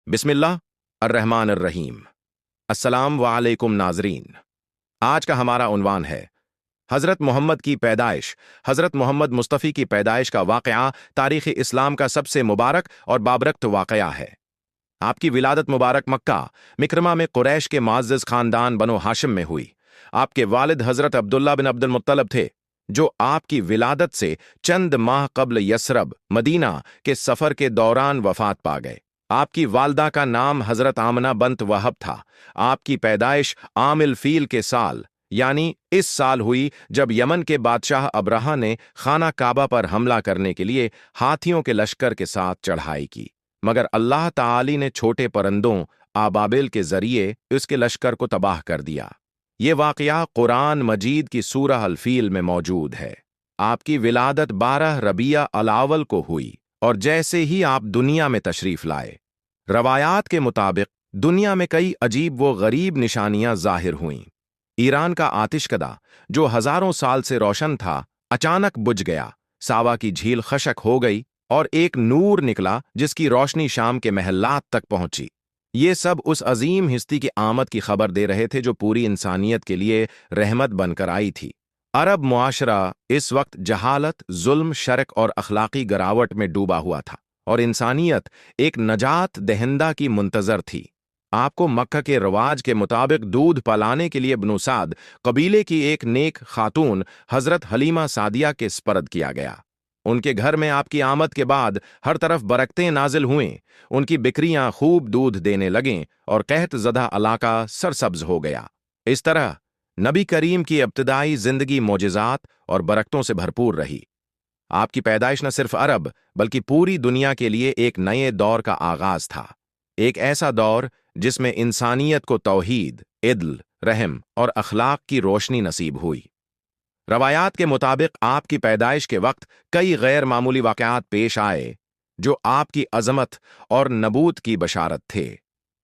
बिस्मिल्लाह अर्रहमान अर्रहीम। अस्सलाम वालेकुम नाजरीन। आज का हमारा उन्वान है हज़रत मोहम्मद की पैदाइश। हज़रत मोहम्मद मुस्तफ़ी की पैदाइश का वाक़या तारीख़ इस्लाम का सबसे मुबारक और बाबरकत वाक़या है। आपकी विलादत मुबारक मक्का मिकरमा में कुरैश के मुअज़्ज़ज़ ख़ानदान बनो हाशिम में हुई। आपके वालिद हज़रत अब्दुल्ला बिन अब्दुल मुत्तलब थे, जो आपकी विलादत से चंद माह कब्ल यसरब मदीना के सफ़र के दौरान वफ़ात पा गए। आपकी वालदा का नाम हज़रत आमना बंत वहब था। आपकी पैदाइश आमिल फील के साल यानी इस साल हुई जब यमन के बादशाह अब्रहा ने खाना काबा पर हमला करने के लिए हाथियों के लश्कर के साथ चढ़ाई की, मगर अल्लाह ताली ने छोटे परंदों आबाबिल के जरिए उसके लश्कर को तबाह कर दिया। ये वाक़या कुरान मजीद की सूरह अल फील में मौजूद है। आपकी विलादत 12 रबिया अल अव्वल को हुई और जैसे ही आप दुनिया में तशरीफ लाए, रवायात के मुताबिक दुनिया में कई अजीब व गरीब निशानियां जाहिर हुईं। ईरान का आतिशकदा, जो हजारों साल से रोशन था, अचानक बुझ गया। सावा की झील खशक हो गई और एक नूर निकला जिसकी रोशनी शाम के महल्लात तक पहुंची। ये सब उस अजीम हस्ती की आमद की खबर दे रहे थे जो पूरी इंसानियत के लिए रहमत बनकर आई थी। अरब मुआशरा इस वक्त जहालत, जुल्म, शर्क और अखलाकी गिरावट में डूबा हुआ था और इंसानियत एक नजात दहिंदा की मुंतजर थी। आपको मक्का के रवाज के मुताबिक दूध पलाने के लिए बनु साद कबीले की एक नेक खातून हजरत हलीमा सादिया के स्पर्द किया गया। उनके घर में आपकी आमद के बाद हर तरफ बरकतें नाजिल हुएं। उनकी बिक्रियां खूब दूध देने लगें और कहत ज़दा इलाका सरसब्ज हो गया। इस तरह नबी करीम की इब्तिदाई जिंदगी मोजिज़ात और बरकतों से भरपूर रही। आपकी पैदाइश न सिर्फ अरब बल्कि पूरी दुनिया के लिए एक नए दौर का आगाज था। एक ऐसा दौर जिसमें इंसानियत को तौहीद, इद्ल, रहम और अखलाक की रोशनी नसीब हुई। रवायात के मुताबिक आपकी पैदाइश के वक्त कई गैर मामूली वाक़यात पेश आए जो आपकी अजमत और नबूत की बशारत थे।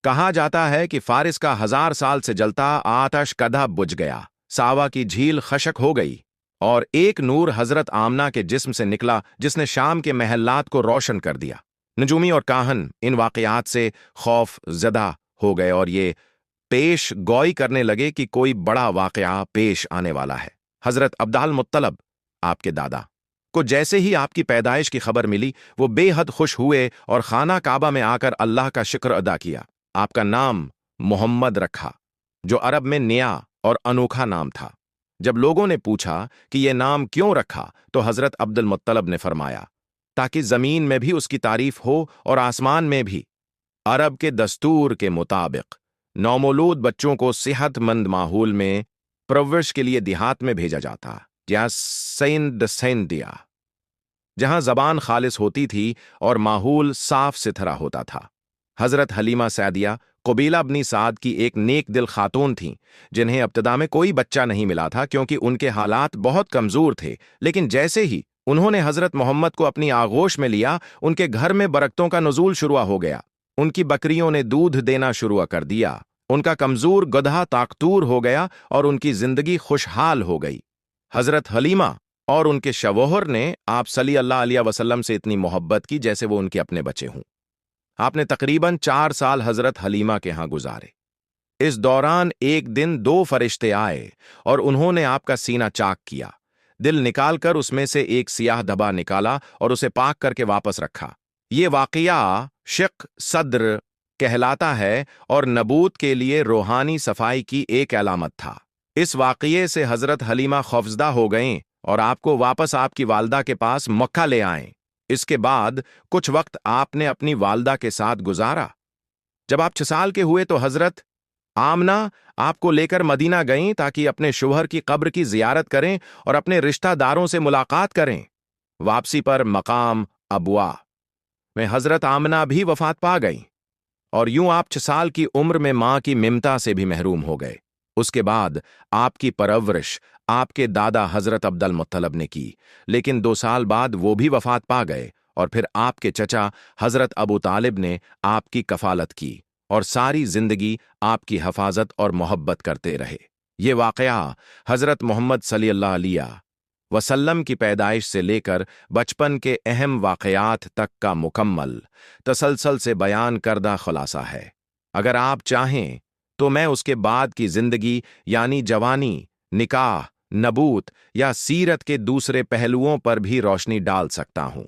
कहा जाता है कि फारिस का 1000 साल से जलता आतश कदा बुझ गया, सावा की झील खशक हो गई और एक नूर हजरत आमना के जिस्म से निकला जिसने शाम के महल्लात को रोशन कर दिया। नजूमी और काहन इन वाक़यात से खौफ ज़दा हो गए और ये पेश गोई करने लगे कि कोई बड़ा वाक़या पेश आने वाला है। हजरत अब्दुल मुत्तलब, आपके दादा, को जैसे ही आपकी पैदाइश की खबर मिली, वो बेहद खुश हुए और खाना काबा में आकर अल्लाह का शुक्र अदा किया। आपका नाम मोहम्मद रखा, जो अरब में नया और अनोखा नाम था। जब लोगों ने पूछा कि यह नाम क्यों रखा, तो हजरत अब्दुल मुत्तलब ने फरमाया, ताकि जमीन में भी उसकी तारीफ हो और आसमान में भी। अरब के दस्तूर के मुताबिक नौमौलूद बच्चों को सेहतमंद माहौल में परवरिश के लिए देहात में भेजा जाता, या सेंदिया, जहां जबान खालिस होती थी और माहौल साफ सुथरा होता था। हजरत हलीमा सादिया कबीला बनी साद की एक नेक दिल खातून थीं, जिन्हें इब्तिदा में कोई बच्चा नहीं मिला था क्योंकि उनके हालात बहुत कमजोर थे। लेकिन जैसे ही उन्होंने हजरत मोहम्मद को अपनी आगोश में लिया, उनके घर में बरकतों का नुज़ूल शुरू हो गया। उनकी बकरियों ने दूध देना शुरू कर दिया, उनका कमजोर गधा ताकतूर हो गया और उनकी जिंदगी खुशहाल हो गई। हजरत हलीमा और उनके शवोहर ने आप सल्लल्लाहु अलैहि वसल्लम से इतनी मोहब्बत की जैसे वो उनके अपने बच्चे हों। आपने तकरीबन 4 साल हजरत हलीमा के यहां गुजारे। इस दौरान एक दिन 2 फरिश्ते आए और उन्होंने आपका सीना चाक किया। दिल निकालकर उसमें से एक सियाह धब्बा निकाला और उसे पाक करके वापस रखा। ये वाक़या शिक सद्र कहलाता है और नबूत के लिए रूहानी सफाई की एक अलामत था। इस वाक़ये से हजरत हलीमा खौफजदा हो गए और आपको वापस आपकी वालदा के पास मक्का ले आए। इसके बाद कुछ वक्त आपने अपनी वालदा के साथ गुजारा। जब आप 6 साल के हुए तो हजरत आमना आपको लेकर मदीना गईं ताकि अपने शौहर की कब्र की जियारत करें और अपने रिश्तेदारों से मुलाकात करें। वापसी पर मकाम अबुआ में हजरत आमना भी वफात पा गईं और यूं आप 6 साल की उम्र में मां की ममता से भी महरूम हो गए। उसके बाद आपकी परवरिश आपके दादा हजरत अब्दुल मुत्तलब ने की, लेकिन 2 साल बाद वो भी वफात पा गए और फिर आपके चचा हजरत अबू तालिब ने आपकी कफालत की और सारी जिंदगी आपकी हफाजत और मोहब्बत करते रहे। ये वाक़या हजरत मोहम्मद सल्लल्लाहु अलैहि वसल्लम की पैदाइश से लेकर बचपन के अहम वाक़यात तक का मुकम्मल तसलसल से बयान करदा खुलासा है। अगर आप चाहें तो मैं उसके बाद की जिंदगी यानी जवानी, निकाह, नबूत या सीरत के दूसरे पहलुओं पर भी रोशनी डाल सकता हूं।